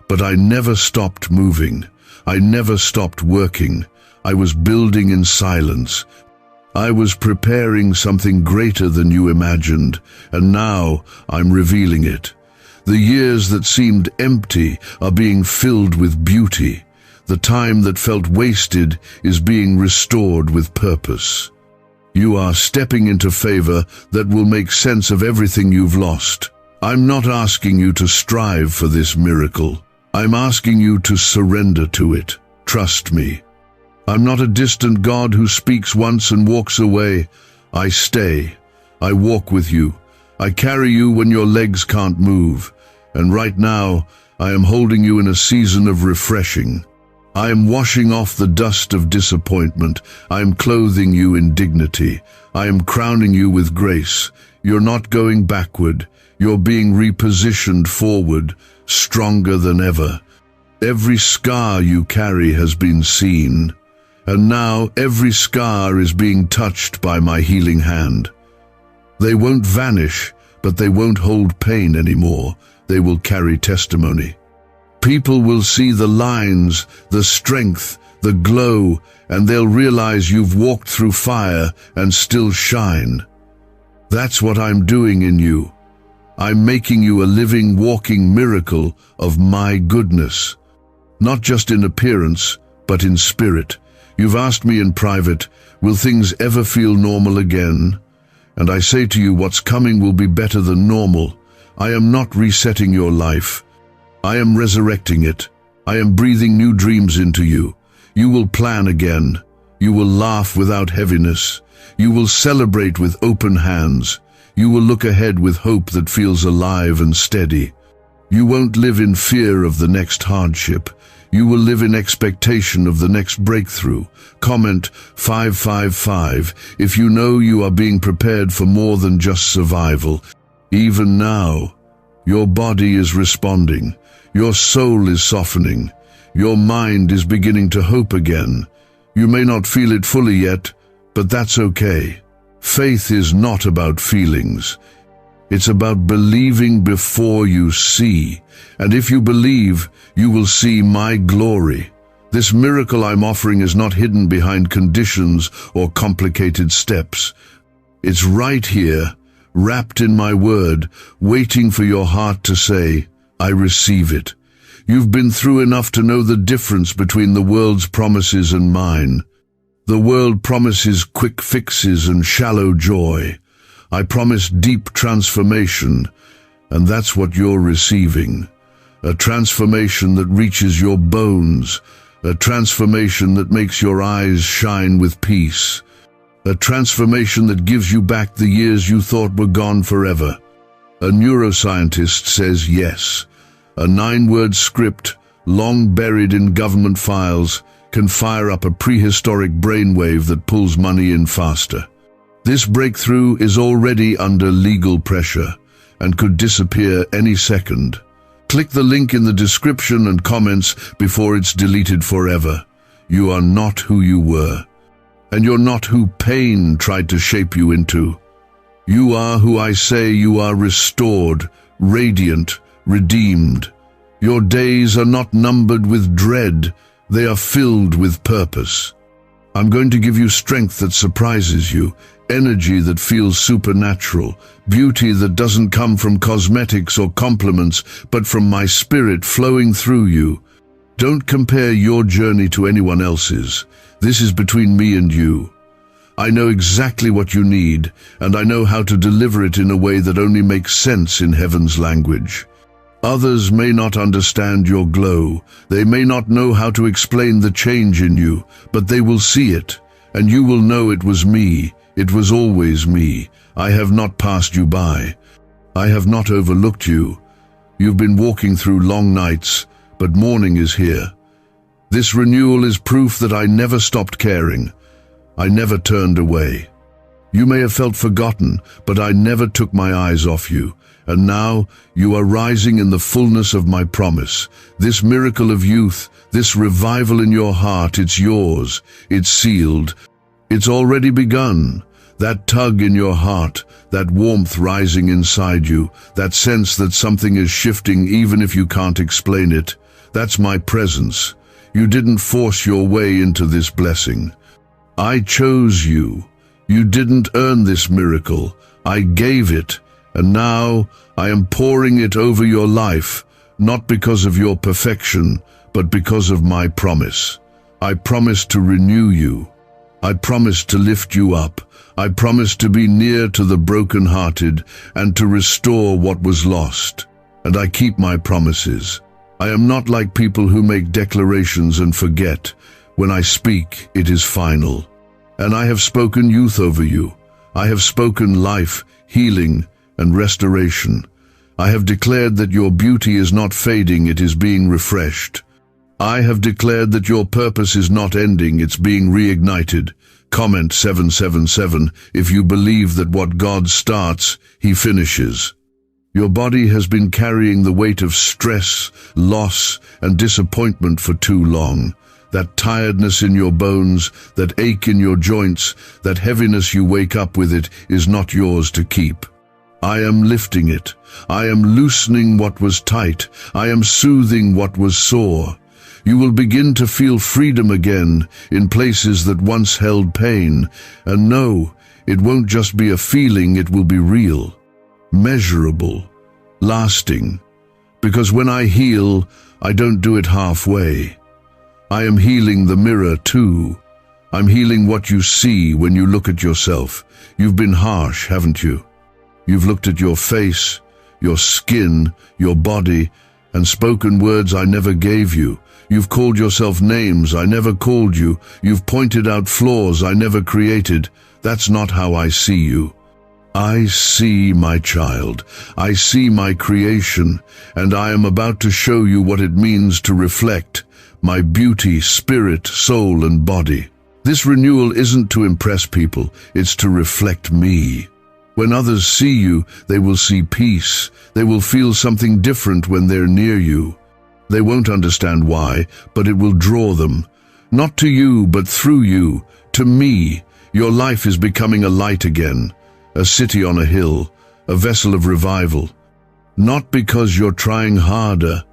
But I never stopped moving. I never stopped working. I was building in silence. I was preparing something greater than you imagined, and now I'm revealing it. The years that seemed empty are being filled with beauty. The time that felt wasted is being restored with purpose. You are stepping into favor that will make sense of everything you've lost. I'm not asking you to strive for this miracle. I'm asking you to surrender to it. Trust me. I'm not a distant God who speaks once and walks away. I stay. I walk with you. I carry you when your legs can't move. And right now, I am holding you in a season of refreshing. I am washing off the dust of disappointment. I am clothing you in dignity. I am crowning you with grace. You're not going backward. You're being repositioned forward, stronger than ever. Every scar you carry has been seen, and now every scar is being touched by my healing hand. They won't vanish, but they won't hold pain anymore. They will carry testimony. People will see the lines, the strength, the glow, and they'll realize you've walked through fire and still shine. That's what I'm doing in you. I'm making you a living, walking miracle of my goodness. Not just in appearance, but in spirit. You've asked me in private, will things ever feel normal again? And I say to you, what's coming will be better than normal. I am not resetting your life. I am resurrecting it. I am breathing new dreams into you. You will plan again. You will laugh without heaviness. You will celebrate with open hands. You will look ahead with hope that feels alive and steady. You won't live in fear of the next hardship. You will live in expectation of the next breakthrough. Comment 555 if you know you are being prepared for more than just survival. Even now, your body is responding. Your soul is softening. Your mind is beginning to hope again. You may not feel it fully yet, but that's okay. Faith is not about feelings. It's about believing before you see. And if you believe, you will see my glory. This miracle I'm offering is not hidden behind conditions or complicated steps. It's right here, wrapped in my word, waiting for your heart to say, I receive it. You've been through enough to know the difference between the world's promises and mine. The world promises quick fixes and shallow joy. I promise deep transformation, and that's what you're receiving. A transformation that reaches your bones, a transformation that makes your eyes shine with peace, a transformation that gives you back the years you thought were gone forever. A neuroscientist says yes. A 9-word script, long buried in government files, can fire up a prehistoric brainwave that pulls money in faster. This breakthrough is already under legal pressure and could disappear any second. Click the link in the description and comments before it's deleted forever. You are not who you were, and you're not who pain tried to shape you into. You are who I say you are: restored, radiant, redeemed. Your days are not numbered with dread, they are filled with purpose. I'm going to give you strength that surprises you, energy that feels supernatural, beauty that doesn't come from cosmetics or compliments, but from my spirit flowing through you. Don't compare your journey to anyone else's. This is between me and you. I know exactly what you need, and I know how to deliver it in a way that only makes sense in heaven's language. Others may not understand your glow. They may not know how to explain the change in you, but they will see it, and you will know it was me. It was always me. I have not passed you by. I have not overlooked you. You've been walking through long nights, but morning is here. This renewal is proof that I never stopped caring. I never turned away. You may have felt forgotten, but I never took my eyes off you. And now you are rising in the fullness of my promise. This miracle of youth, this revival in your heart, it's yours. It's sealed. It's already begun. That tug in your heart, that warmth rising inside you, that sense that something is shifting even if you can't explain it, that's my presence. You didn't force your way into this blessing. I chose you. You didn't earn this miracle. I gave it, and now I am pouring it over your life, not because of your perfection, but because of my promise. I promise to renew you. I promise to lift you up. I promise to be near to the brokenhearted and to restore what was lost. And I keep my promises. I am not like people who make declarations and forget. When I speak, it is final. And I have spoken youth over you. I have spoken life, healing, and restoration. I have declared that your beauty is not fading, it is being refreshed. I have declared that your purpose is not ending, it's being reignited. Comment 777 if you believe that what God starts, He finishes. Your body has been carrying the weight of stress, loss, and disappointment for too long. That tiredness in your bones, that ache in your joints, that heaviness you wake up with it is not yours to keep. I am lifting it. I am loosening what was tight. I am soothing what was sore. You will begin to feel freedom again in places that once held pain. And no, it won't just be a feeling, it will be real, measurable, lasting. Because when I heal, I don't do it halfway. I am healing the mirror too. I'm healing what you see when you look at yourself. You've been harsh, haven't you? You've looked at your face, your skin, your body, and spoken words I never gave you. You've called yourself names I never called you. You've pointed out flaws I never created. That's not how I see you. I see my child. I see my creation, and I am about to show you what it means to reflect my beauty, spirit, soul, and body. This renewal isn't to impress people, it's to reflect me. When others see you, they will see peace. They will feel something different when they're near you. They won't understand why, but it will draw them. Not to you, but through you, to me. Your life is becoming a light again, a city on a hill, a vessel of revival. Not because you're trying harder,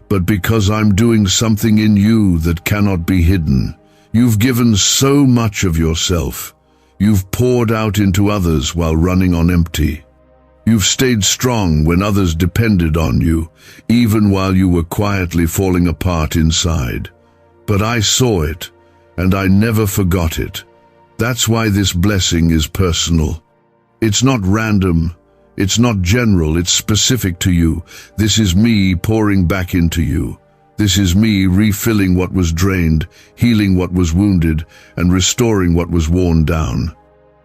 but because I'm doing something in you that cannot be hidden. You've given so much of yourself. You've poured out into others while running on empty. You've stayed strong when others depended on you, even while you were quietly falling apart inside. But I saw it, and I never forgot it. That's why this blessing is personal. It's not random. It's not general, it's specific to you. This is me pouring back into you. This is me refilling what was drained, healing what was wounded, and restoring what was worn down.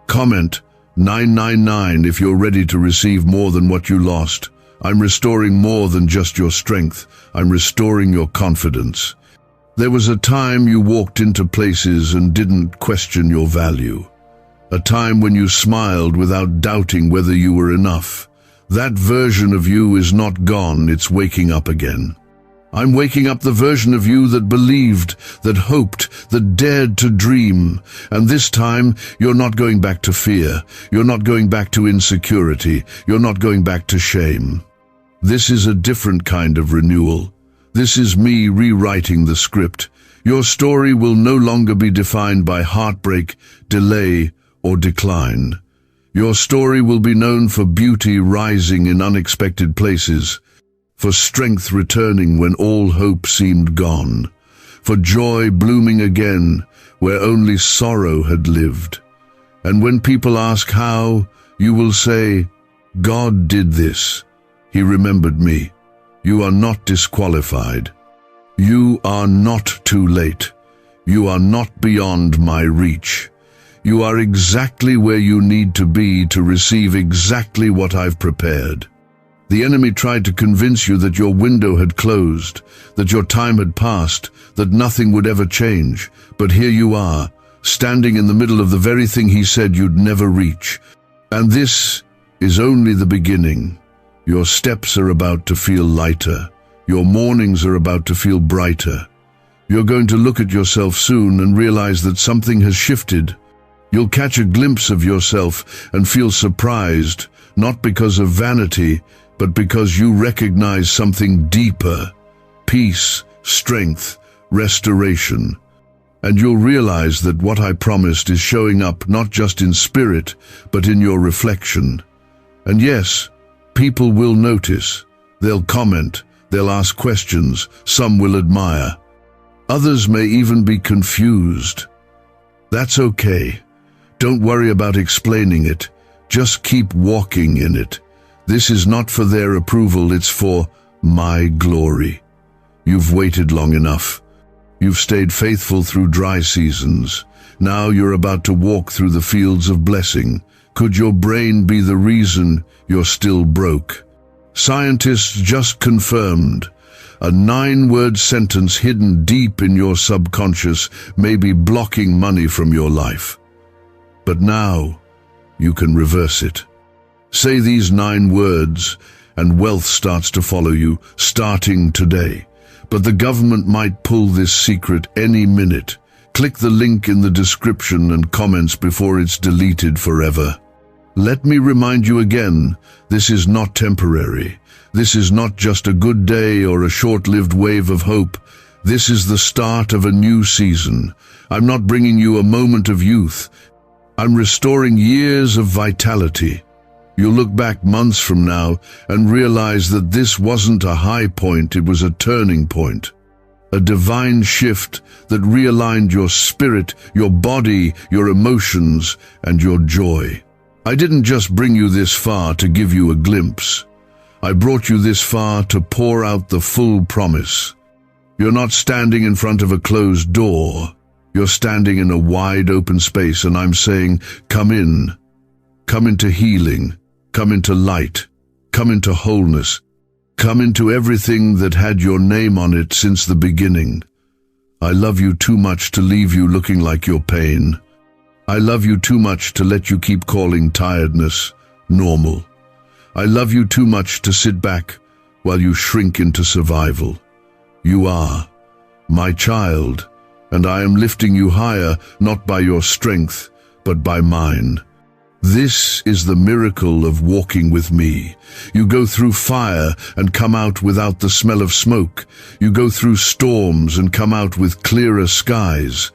Comment 999 if you're ready to receive more than what you lost. I'm restoring more than just your strength. I'm restoring your confidence. There was a time you walked into places and didn't question your value. A time when you smiled without doubting whether you were enough. That version of you is not gone, it's waking up again. I'm waking up the version of you that believed, that hoped, that dared to dream. And this time, you're not going back to fear. You're not going back to insecurity. You're not going back to shame. This is a different kind of renewal. This is me rewriting the script. Your story will no longer be defined by heartbreak, delay, or decline. Your story will be known for beauty rising in unexpected places, for strength returning when all hope seemed gone, for joy blooming again where only sorrow had lived. And when people ask how, you will say, God did this. He remembered me. You are not disqualified. You are not too late. You are not beyond my reach. You are exactly where you need to be to receive exactly what I've prepared. The enemy tried to convince you that your window had closed, that your time had passed, that nothing would ever change. But here you are, standing in the middle of the very thing he said you'd never reach. And this is only the beginning. Your steps are about to feel lighter. Your mornings are about to feel brighter. You're going to look at yourself soon and realize that something has shifted. You'll catch a glimpse of yourself and feel surprised, not because of vanity, but because you recognize something deeper: peace, strength, restoration. And you'll realize that what I promised is showing up not just in spirit, but in your reflection. And yes, people will notice. They'll comment. They'll ask questions. Some will admire. Others may even be confused. That's okay. Don't worry about explaining it. Just keep walking in it. This is not for their approval, it's for my glory. You've waited long enough. You've stayed faithful through dry seasons. Now you're about to walk through the fields of blessing, Could your brain be the reason you're still broke? Scientists just confirmed a 9-word sentence hidden deep in your subconscious may be blocking money from your life. But now, you can reverse it. Say these 9 words, and wealth starts to follow you, starting today. But the government might pull this secret any minute. Click the link in the description and comments before it's deleted forever. Let me remind you again, this is not temporary. This is not just a good day or a short-lived wave of hope. This is the start of a new season. I'm not bringing you a moment of youth. I'm restoring years of vitality. You'll look back months from now and realize that this wasn't a high point, it was a turning point. A divine shift that realigned your spirit, your body, your emotions, and your joy. I didn't just bring you this far to give you a glimpse. I brought you this far to pour out the full promise. You're not standing in front of a closed door. You're standing in a wide open space, and I'm saying, come in. Come into healing. Come into light. Come into wholeness. Come into everything that had your name on it since the beginning. I love you too much to leave you looking like your pain. I love you too much to let you keep calling tiredness normal. I love you too much to sit back while you shrink into survival. You are my child, and I am lifting you higher, not by your strength, but by mine. This is the miracle of walking with me. You go through fire and come out without the smell of smoke. You go through storms and come out with clearer skies.